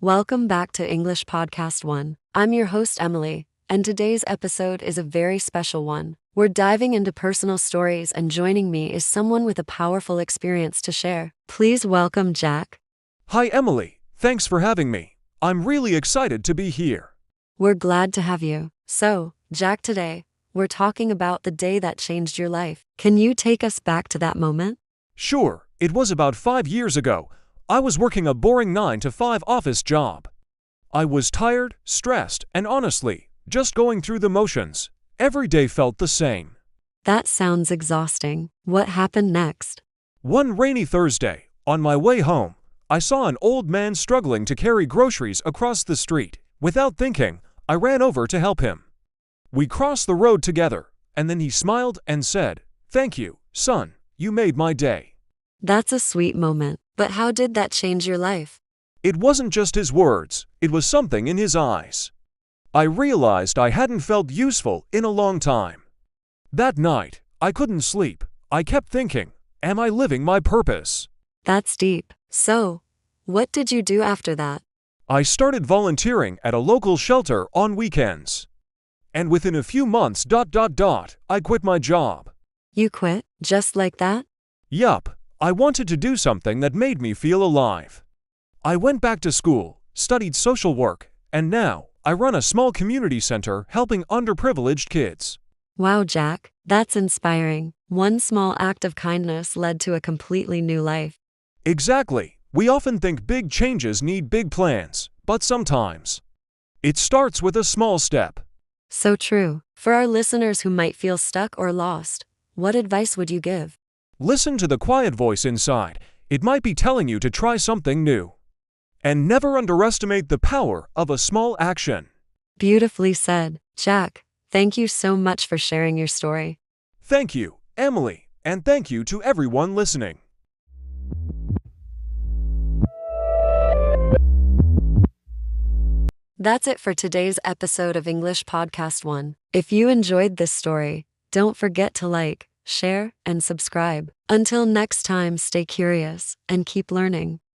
Welcome back to English Podcast 1. I'm your host, Emily, and today's episode is a very special one. We're diving into personal stories, and joining me is someone with a powerful experience to share. Please welcome Jack. Hi, Emily. Thanks for having me. I'm really excited to be here. We're glad to have you. So, Jack, today, we're talking about the day that changed your life. Can you take us back to that moment? Sure, it was about 5 years ago. I was working a boring 9-to-5 office job. I was tired, stressed, and honestly, just going through the motions. Every day felt the same. That sounds exhausting. What happened next? One rainy Thursday, on my way home, I saw an old man struggling to carry groceries across the street. Without thinking, I ran over to help him. We crossed the road together, and then he smiled and said, "Thank you, son, you made my day." That's a sweet moment. But how did that change your life? It wasn't just his words, it was something in his eyes. I realized I hadn't felt useful in a long time. That night, I couldn't sleep. I kept thinking, am I living my purpose? That's deep. So, what did you do after that? I started volunteering at a local shelter on weekends. And within a few months, I quit my job. You quit, just like that? Yup, I wanted to do something that made me feel alive. I went back to school, studied social work, and now I run a small community center helping underprivileged kids. Wow, Jack, that's inspiring. One small act of kindness led to a completely new life. Exactly. We often think big changes need big plans, but sometimes it starts with a small step. So true. For our listeners who might feel stuck or lost, what advice would you give? Listen to the quiet voice inside. It might be telling you to try something new. And never underestimate the power of a small action. Beautifully said. Jack, thank you so much for sharing your story. Thank you, Emily, and thank you to everyone listening. That's it for today's episode of English Podcast 1. If you enjoyed this story, don't forget to like, share, and subscribe. Until next time, stay curious and keep learning.